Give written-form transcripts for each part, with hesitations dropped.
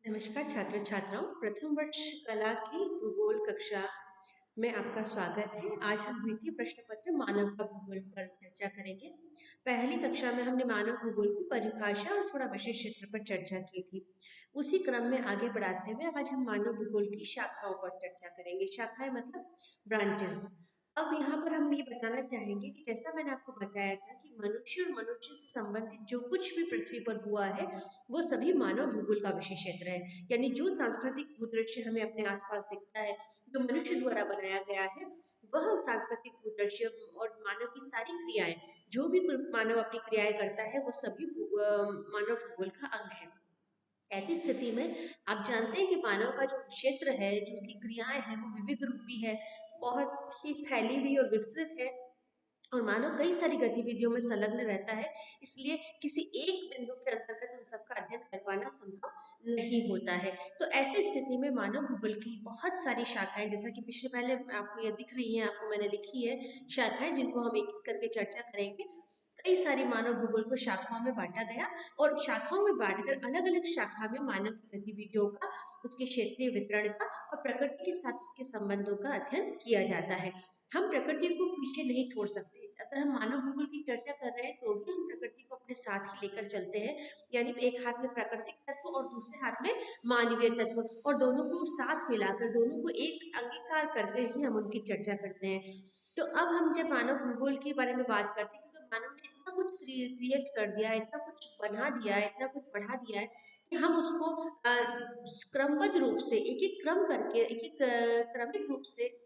नमस्कार छात्र छात्राओं, प्रथम वर्ष कला की भूगोल कक्षा में आपका स्वागत है। आज हम द्वितीय प्रश्न पत्र मानव का भूगोल पर चर्चा करेंगे। पहली कक्षा में हमने मानव भूगोल की परिभाषा और थोड़ा विशेष क्षेत्र पर चर्चा की थी। उसी क्रम में आगे बढ़ाते हुए आज हम मानव भूगोल की शाखाओं पर चर्चा करेंगे। शाखाएं मतलब ब्रांचेस। अब यहाँ पर हम ये बताना चाहेंगे कि जैसा मैंने आपको बताया था कि मनुष्य और मनुष्य से संबंधित जो कुछ भी पृथ्वी पर हुआ है वो सभी मानव भूगोल का विशेष क्षेत्र है। यानी जो सांस्कृतिक भूदृश्य हमें अपने आसपास दिखता है, जो मनुष्य द्वारा बनाया गया है, वह सांस्कृतिक भूदृश्य और मानव की सारी क्रियाएं, जो भी मानव अपनी क्रियाएं करता है, वो सभी मानव भूगोल का अंग है। ऐसी स्थिति में आप जानते हैं कि मानव का जो क्षेत्र है, जो उसकी क्रियाएं हैं, वो विविध रूपी है, बहुत ही फैली हुई और विस्तृत है, और मानव कई सारी गतिविधियों में संलग्न रहता है। इसलिए किसी एक बिंदु के अंतर्गत उन सबका अध्ययन कर पाना संभव नहीं होता है। तो ऐसी स्थिति में मानव भूगोल की बहुत सारी शाखाएं, जैसा कि पिछले पहले आपको ये दिख रही हैं, आपको मैंने लिखी है शाखाएं, जिनको हम एक एक करके चर्चा करेंगे। कई सारी मानव भूगोल को शाखाओं में बांटा गया, और शाखाओं में बांटकर अलग अलग शाखा में मानव की गतिविधियों का, उसके क्षेत्रीय वितरण का और प्रकृति के साथ उसके संबंधों का अध्ययन किया जाता है। हम प्रकृति को पीछे नहीं छोड़ सकते। अगर हम मानव भूगोल की चर्चा कर रहे हैं तो भी हम प्रकृति को अपने साथ ही लेकर चलते हैं। यानी एक हाथ में प्राकृतिक तत्व और दूसरे हाथ में मानवीय तत्व, और दोनों को साथ मिलाकर, दोनों को एक अंगीकार करके ही हम उनकी चर्चा करते हैं। तो अब हम जब मानव भूगोल के बारे में बात करते हैं, क्योंकि मानव ने इतना कुछ क्रिएट कर दिया है, इतना कुछ बना दिया है, इतना कुछ बढ़ा दिया है कि हम उसको क्रमबद्ध रूप से, एक एक क्रम करके, एक एक क्रमिक रूप से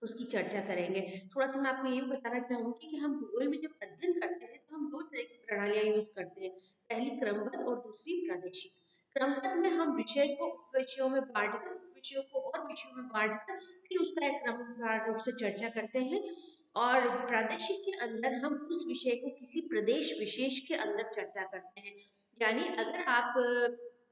उसकी चर्चा करेंगे। थोड़ा-सा मैं आपको ये भी बताना चाहूँगी कि हम भूगोल में जब अध्ययन करते हैं तो हम 2 तरह की प्रणालियाँ यूज़ करते हैं। पहली क्रमबद्ध और दूसरी प्रादेशिक। क्रमबद्ध में हम विषय को उपविषयों में बाँटकर, उपविषयों को और विषयों में बाँटकर फिर उसका एक क्रमवार रूप से चर्चा करते हैं। और प्रादेशिक के अंदर हम उस विषय को किसी प्रदेश विशेष के अंदर चर्चा करते हैं। यानी अगर आप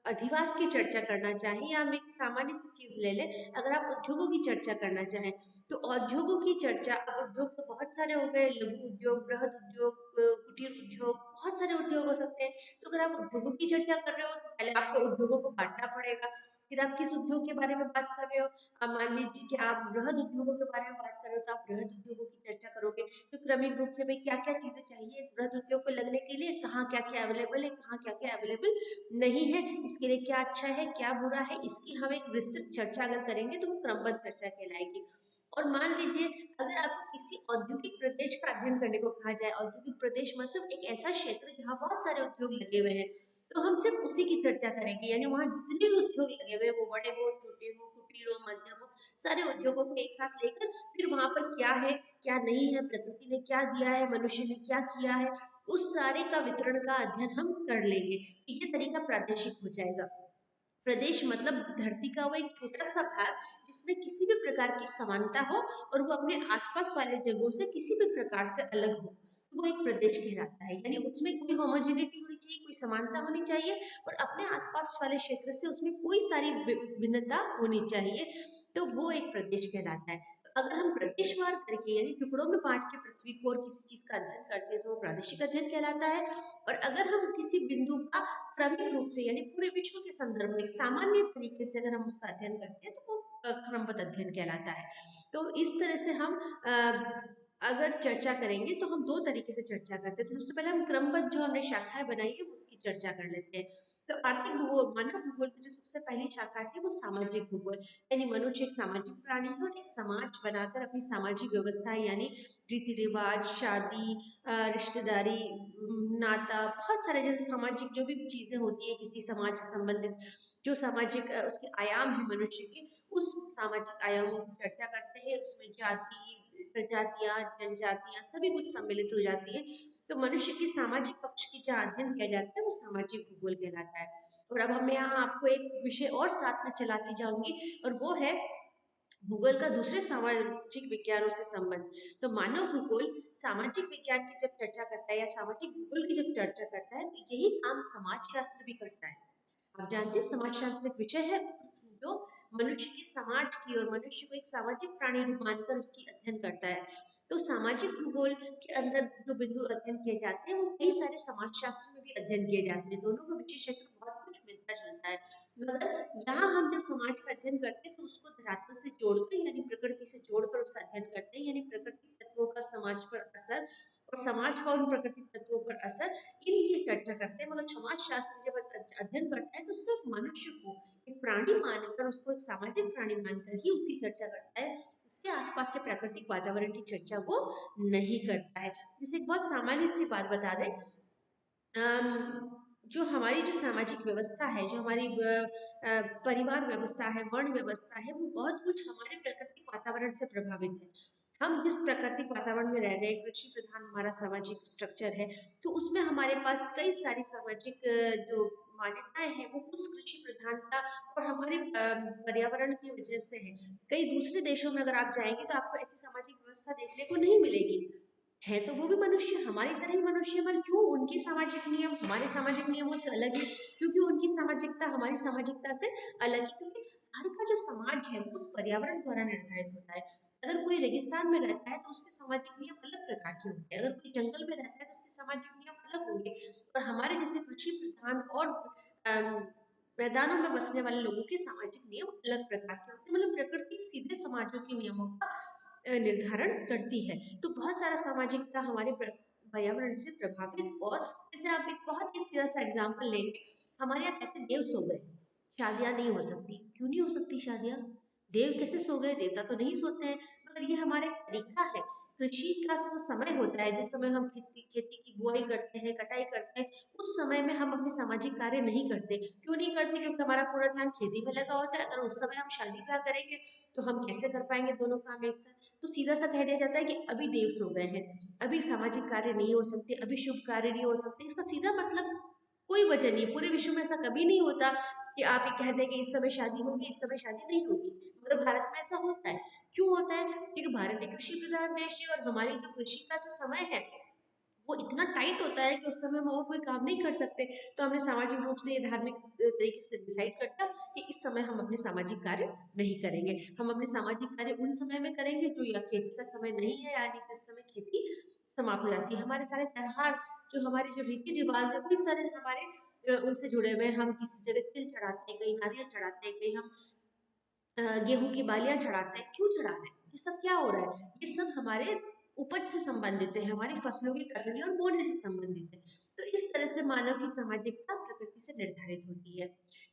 अधिवास की चर्चा करना चाहें, या हम एक सामान्य सी चीज़ ले लें, अगर आप उद्योगों की चर्चा करना चाहें, तो उद्योगों की चर्चा, अब उद्योग तो बहुत सारे हो गए, लघु उद्योग, बृहद उद्योग, कुटीर उद्योग, बहुत सारे उद्योग हो सकते हैं। तो अगर आप उद्योगों की चर्चा कर रहे हो तो पहले आपको उद्योगों को बांटना पड़ेगा। फिर आप किस उद्योग के बारे में बात कर रहे हो, अब मान लीजिए कि आप बृहद उद्योगों के बारे में बात कर रहे हो, तो आप बृहद उद्योगों की चर्चा करोगे। तो क्रमिक रूप से भाई क्या क्या चीजें चाहिए इस बृहद उद्योग को लगने के लिए, कहाँ क्या क्या अवेलेबल है, कहाँ क्या क्या अवेलेबल नहीं है, इसके लिए क्या अच्छा है, क्या बुरा है, इसकी हम एक विस्तृत चर्चा अगर करेंगे तो वो क्रमबद्ध चर्चा कहलाएगी। और मान लीजिए अगर आपको किसी औद्योगिक प्रदेश का अध्ययन करने को कहा जाए, औद्योगिक प्रदेश मतलब एक ऐसा क्षेत्र जहाँ बहुत सारे उद्योग लगे हुए हैं, तो हम सिर्फ उसी की चर्चा करेंगे। यानी वहाँ जितने भी उद्योग लगे हुए हैं, वो बड़े हो, छोटे हो, कुटीर हो, मध्यम हो, सारे उद्योगों को एक साथ लेकर फिर वहाँ पर क्या है, क्या नहीं है, प्रकृति ने क्या दिया है, मनुष्य ने क्या किया है, उस सारे का वितरण का अध्ययन हम कर लेंगे। ये तरीका प्रादेशिक हो जाएगा। प्रदेश मतलब धरती का वो एक छोटा सा भाग जिसमें किसी भी प्रकार की समानता हो और वो अपने आसपास वाले जगहों से किसी भी प्रकार से अलग हो, तो वो एक प्रदेश कहलाता है। यानी उसमें कोई होमोजेनिटी होनी चाहिए, कोई समानता होनी चाहिए, और अपने आसपास वाले क्षेत्र से उसमें कोई सारी भिन्नता होनी चाहिए, तो वो एक प्रदेश कहलाता है। तो अगर हम प्रदेशवार करके, यानी टुकड़ों में बांट के पृथ्वी को और किसी चीज का अध्ययन करते हैं, तो वो प्रादेशिक अध्ययन कहलाता है। और अगर हम किसी बिंदु का क्रमिक रूप से, यानी पूरे विश्व के संदर्भ में सामान्य तरीके से अगर हम उसका अध्ययन करते हैं, तो वो क्रमबद्ध अध्ययन कहलाता है। तो इस तरह से हम अगर चर्चा करेंगे तो हम 2 तरीके से चर्चा करते हैं। तो सबसे पहले हम क्रमबद्ध जो हमने शाखाएं बनाई है उसकी चर्चा कर लेते हैं। तो आर्थिक भूगोल, मानव भूगोल की जो सबसे पहली शाखा है वो सामाजिक भूगोल, यानी मनुष्य एक सामाजिक प्राणी है और एक समाज बनाकर अपनी सामाजिक व्यवस्थाएं, यानी रीति रिवाज, शादी, रिश्तेदारी, नाता, बहुत सारे जैसे सामाजिक जो भी चीजें होती है किसी समाज से संबंधित, जो सामाजिक उसके आयाम है मनुष्य के, उस सामाजिक आयामों की चर्चा करते हैं। उसमें जाति, प्रजातियां, जनजातियां सभी कुछ सम्मिलित हो जाती है। तो मनुष्य की सामाजिक पक्ष की जहाँ अध्ययन किया जाता है वो सामाजिक भूगोल कहलाता है। और अब मैं यहाँ आपको एक विषय और साथ में चलाती जाऊंगी, और वो है भूगोल का दूसरे सामाजिक विज्ञानों से संबंध। तो मानव भूगोल सामाजिक विज्ञान की जब चर्चा करता है, या सामाजिक भूगोल की जब चर्चा करता है, तो यही काम समाजशास्त्र भी करता है। आप जानते हैं समाजशास्त्र एक विषय है जो मनुष्य की समाज की और मनुष्य को एक सामाजिक प्राणी रूप मानकर उसकी अध्ययन करता है। तो सामाजिक भूगोल के अंदर जो बिंदु अध्ययन किए जाते हैं वो कई सारे समाजशास्त्र में भी अध्ययन किए जाते हैं। दोनों का विषय क्षेत्र बहुत कुछ मिलता जुलता है। मगर यहाँ हम जब समाज का अध्ययन करते हैं तो उसको धरातल से जोड़कर यानी प्रकृति से जोड़कर उसका अध्ययन करते हैं, यानी प्रकृति तत्वों का समाज पर असर और समाज का उन प्रकृति तत्वों पर असर, इनकी चर्चा करते हैं। मगर समाज शास्त्र जब अध्ययन करता है तो सिर्फ मनुष्य को एक प्राणी मानकर, उसको एक सामाजिक प्राणी मानकर ही उसकी चर्चा करता है। उसके आसपास के प्राकृतिक वातावरण की चर्चा वो नहीं करता है। जैसे एक बहुत सामान्य सी बात बता दें, जो हमारी जो सामाजिक व्यवस्था है, जो हमारी परिवार व्यवस्था है, वर्ण व्यवस्था है, वो बहुत कुछ हमारे प्राकृतिक वातावरण से प्रभावित है। हम जिस प्राकृतिक वातावरण में रह रहे हैं, कृषि प्रधान हमारा सामाजिक स्ट्रक्चर है, तो उसमें हमारे पास कई सारी सामाजिक जो मान्यताएं हैं वो उस कृषि प्रधानता और हमारे पर्यावरण की वजह से है। कई दूसरे देशों में अगर आप जाएंगे तो आपको ऐसी सामाजिक व्यवस्था देखने को नहीं मिलेगी। है तो वो भी मनुष्य, हमारी तरह ही मनुष्य, पर क्यों उनके सामाजिक नियम हमारे सामाजिक नियमों से अलग है? क्योंकि उनकी सामाजिकता हमारी सामाजिकता से अलग है, क्योंकि हर का जो समाज है वो उस पर्यावरण द्वारा निर्धारित होता है। अगर कोई रेगिस्तान में रहता है तो उसके सामाजिक नियम अलग प्रकार के होते हैं, अगर कोई जंगल में रहता है तो उसके सामाजिक नियम अलग होंगे, और हमारे जैसे कृषि प्रधान और मैदानों में बसने वाले लोगों के सामाजिक नियम अलग प्रकार के होते हैं। मतलब प्रकृति सीधे समाजों के नियमों का निर्धारण करती है। तो बहुत सारा सामाजिकता हमारे पर्यावरण से प्रभावित, और जैसे आप एक बहुत ही सीधा सा एग्जाम्पल लेंगे, हमारे यहाँ कहते हैं देव सो गए, शादियां नहीं हो सकती। क्यों नहीं हो सकती शादियां? देव कैसे सो गए? देवता तो नहीं सोते हैं। मगर ये हमारे तरीका है। कृषि का समय होता है जिस समय हम खेती खेती की बुआई करते हैं, कटाई करते हैं, उस समय में हम अपने सामाजिक कार्य नहीं करते। क्यों नहीं करते? क्योंकि हमारा पूरा ध्यान खेती में लगा होता है। अगर उस समय हम शादी ब्याह करेंगे तो हम कैसे कर पाएंगे दोनों काम एक साथ? तो सीधा सा कह दिया जाता है कि अभी देव सो गए हैं, अभी सामाजिक कार्य नहीं हो सकते, अभी शुभ कार्य नहीं हो सकते। इसका सीधा मतलब कोई वजह नहीं, पूरे विश्व में ऐसा कभी नहीं होता कि आप ये कह दें कि इस समय शादी होगी, इस समय शादी नहीं होगी। मगर भारत में ऐसा होता है। क्यों होता है? क्योंकि भारत एक कृषि प्रधान देश है, और हमारी जो कृषि का जो समय है वो इतना टाइट होता है कि उस समय हम और कोई काम नहीं कर सकते। तो हमने सामाजिक रूप से, ये धार्मिक तरीके से डिसाइड करता कि इस समय हम अपने सामाजिक कार्य नहीं करेंगे। हम अपने सामाजिक कार्य उन समय में करेंगे जो या खेती का समय नहीं है, यानी जिस समय खेती समाप्त हो जाती है। हमारे सारे त्योहार, जो हमारे जो रीति रिवाज है, वो इस सारे हमारे उनसे जुड़े हुए हैं। हम किसी जगह तिल चढ़ाते हैं, कहीं नारियल चढ़ाते हैं, कहीं हम गेहूं की बालियां चढ़ाते हैं। क्यों चढ़ा रहे हैं? ये सब क्या हो रहा है? ये सब हमारे उपज से संबंधित है, हमारी फसलों की कटने और बोने से संबंधित है। तो इस तरह से मानव की सामाजिकता प्रकृति से निर्धारित होती है।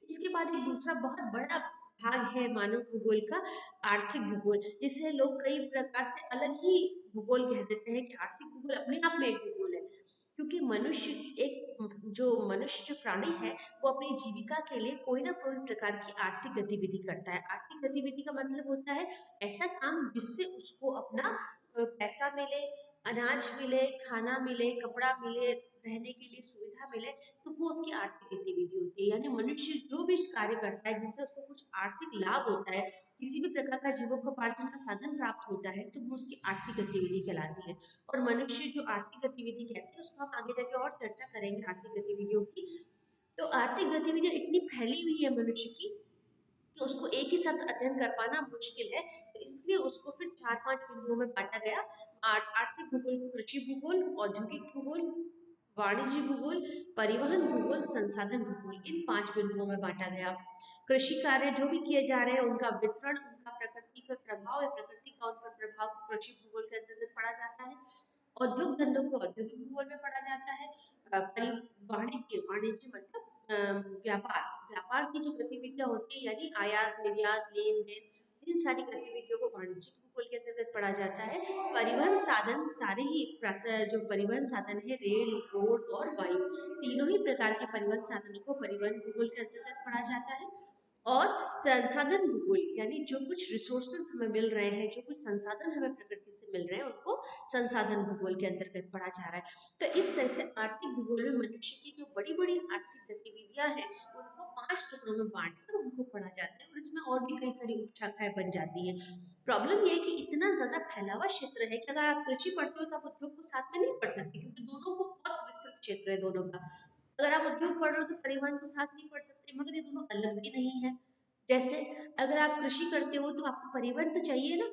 इसके बाद एक दूसरा बहुत बड़ा भाग है मानव भूगोल का, आर्थिक भूगोल, जिसे लोग कई प्रकार से अलग ही भूगोल कह देते हैं कि आर्थिक भूगोल अपने आप में एक भूगोल है। क्योंकि मनुष्य मनुष्य जो प्राणी है, वो अपनी जीविका के लिए कोई ना कोई प्रकार की आर्थिक गतिविधि करता है। आर्थिक गतिविधि का मतलब होता है ऐसा काम जिससे उसको अपना पैसा मिले, अनाज मिले, खाना मिले, कपड़ा मिले, रहने के लिए सुविधा मिले, तो वो उसकी आर्थिक गतिविधि होती है। यानी मनुष्य जो भी कार्य करता है जिससे उसको कुछ आर्थिक लाभ होता है, किसी भी प्रकार का जीविकोपार्जन का साधन प्राप्त होता है, तो वो उसकी आर्थिक गतिविधि कहलाती है। और मनुष्य जो आर्थिक गतिविधि कहते हैं उसको हम आगे जाके और चर्चा करेंगे आर्थिक गतिविधियों की। तो आर्थिक गतिविधियां इतनी फैली हुई है मनुष्य की कि उसको एक ही साथ अध्ययन कर पाना मुश्किल है। तो इसलिए उसको फिर 4-5 बिंदुओं में बांटा गया। आर्थिक भूगोल को कृषि भूगोल, औद्योगिक भूगोल, वाणिज्य भूगोल, परिवहन भूगोल, संसाधन भूगोल, इन 5 बिंदुओं में बांटा गया। कृषि कार्य जो भी किए जा रहे हैं उनका वितरण, उनका प्रकृति पर प्रभाव या प्रकृति का उन पर प्रभाव कृषि भूगोल के अंतर्गत पढ़ा जाता है। औद्योग धंधों को औद्योगिक भूगोल में पढ़ा जाता है। वाणिज्य वाणिज्य मतलब व्यापार, व्यापार की जो गतिविधियां होती है, यानी आयात निर्यात, लेन देन, इन सारी गतिविधियों को वाणिज्यिक भूगोल के अंतर्गत पढ़ा जाता है। परिवहन साधन, सारे ही जो परिवहन साधन है, रेल, रोड और वायु, तीनों ही प्रकार के परिवहन साधनों को परिवहन भूगोल के अंतर्गत पढ़ा जाता है। और संसाधन भूगोल, यानी जो कुछ रिसोर्सेज हमें मिल रहे हैं, जो कुछ संसाधन हमें प्रकृति से मिल रहे हैं, उनको संसाधन भूगोल के अंतर्गत पढ़ा जा रहा है। तो इस तरह से आर्थिक भूगोल में मनुष्य की जो बड़ी बड़ी आर्थिक गतिविधियां हैं उनको 5 टुकड़ों में बांटकर उनको पढ़ा जाता है, और इसमें और भी कई सारी उपशाखाएं बन जाती हैं। प्रॉब्लम ये है कि इतना ज्यादा फैला हुआ क्षेत्र है कि अगर आप कृषि पढ़ते हो तो आप उद्योग को साथ में नहीं पढ़ सकते, क्योंकि दोनों को बहुत विस्तृत क्षेत्र है दोनों का। अगर आप उद्योग पढ़ रहे हो तो परिवहन को साथ नहीं पढ़ सकते, मगर ये दोनों अलग भी नहीं है। जैसे अगर आप कृषि करते हो तो आपको परिवहन तो चाहिए ना,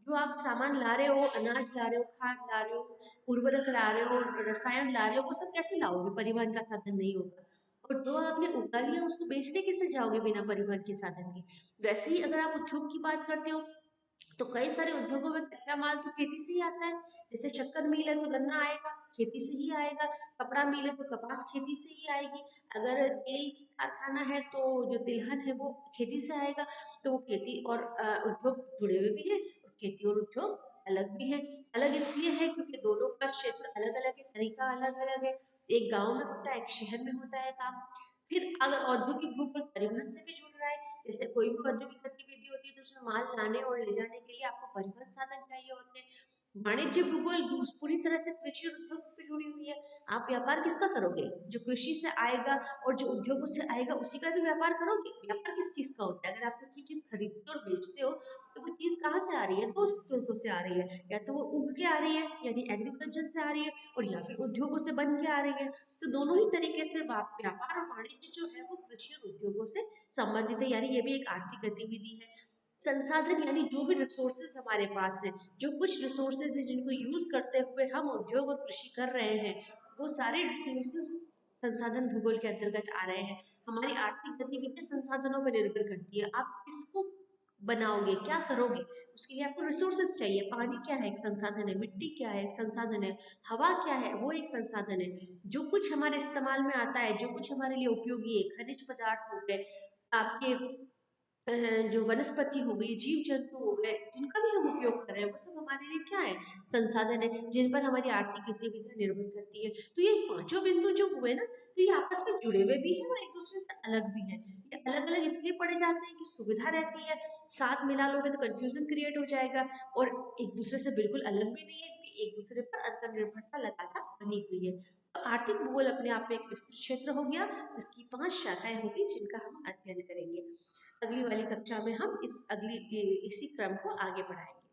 जो आप सामान ला रहे हो, अनाज ला रहे हो, खाद ला रहे हो, उर्वरक ला रहे हो, रसायन ला रहे हो, वो सब कैसे लाओगे? परिवहन का साधन नहीं होगा। और जो आपने उगा लिया उसको बेचने कैसे जाओगे बिना परिवहन के साधन के। वैसे ही अगर आप उद्योग की बात करते हो तो कई सारे उद्योगों में कच्चा माल तो खेती से ही आता है। जैसे शक्कर मिल है तो गन्ना आएगा, खेती से ही आएगा। कपड़ा मिल है तो कपास खेती से ही आएगी। अगर तेल की कारखाना है तो जो तिलहन है वो खेती से आएगा। तो वो खेती और उद्योग जुड़े हुए भी हैं, और खेती और उद्योग अलग भी है। अलग इसलिए है क्योंकि दोनों का क्षेत्र अलग अलग है, तरीका अलग अलग है। एक गांव में होता है, एक शहर में होता है काम। फिर अगर औद्योगिक भूगोल परिवहन से भी जुड़ रहा है, जैसे कोई भी औद्योगिक गतिविधि होती है तो उसमें माल लाने और ले जाने के लिए आपको परिवहन साधन चाहिए होते हैं। वाणिज्य भूगोल पूरी तरह से कृषि और उद्योग पे जुड़ी हुई है। आप व्यापार किसका करोगे? जो कृषि से आएगा और जो उद्योगों से आएगा उसी का तो व्यापार करोगे। व्यापार किस चीज का होता है? अगर आप कोई चीज खरीदते और बेचते हो तो वो चीज कहाँ से आ रही है? दो स्रोतों से आ रही है, या तो वो उग के आ रही है यानी एग्रीकल्चर से आ रही है, और या फिर उद्योगों से बन के आ रही है। तो दोनों ही तरीके से व्यापार और वाणिज्य जो है वो कृषि और उद्योगों से संबंधित है, यानी ये भी एक आर्थिक गतिविधि है। संसाधन यानी जो भी रिसोर्सेज हमारे पास है, जो कुछ रिसोर्सेज है जिनको यूज करते हुए हम उद्योग और कृषि कर रहे हैं, वो सारे रिसोर्सेज संसाधन भूगोल के अंतर्गत आ रहे हैं। हमारी आर्थिक गतिविधि संसाधनों पर निर्भर करती है। आप किसको बनाओगे, क्या करोगे, उसके लिए आपको रिसोर्सेज चाहिए। पानी क्या है? एक संसाधन है। मिट्टी क्या है? एक संसाधन है। हवा क्या है? वो एक संसाधन है। जो कुछ हमारे इस्तेमाल में आता है, जो कुछ हमारे लिए उपयोगी है, खनिज पदार्थ हो गए, आपके जो वनस्पति हो गई, जीव जंतु हो गए, जिनका भी हम उपयोग कर रहे हैं, वो सब हमारे लिए क्या है? संसाधन है, जिन पर हमारी आर्थिक गतिविधियां निर्भर करती है। तो ये पांचों बिंदु जो हुए ना, तो ये आपस में जुड़े हुए भी हैं और एक दूसरे से अलग भी हैं। ये अलग अलग इसलिए पढ़े जाते हैं कि सुविधा रहती है, साथ मिला लोगे तो कंफ्यूजन क्रिएट हो जाएगा, और एक दूसरे से बिल्कुल अलग भी नहीं है क्योंकि एक दूसरे पर अंतर्निर्भरता लगातार बनी हुई है। तो आर्थिक भूगोल अपने आप में एक विस्तृत क्षेत्र हो गया, जिसकी 5 शाखाएं होगी जिनका हम अध्ययन करेंगे। अगली वाली कक्षा में हम इसी क्रम को आगे बढ़ाएंगे।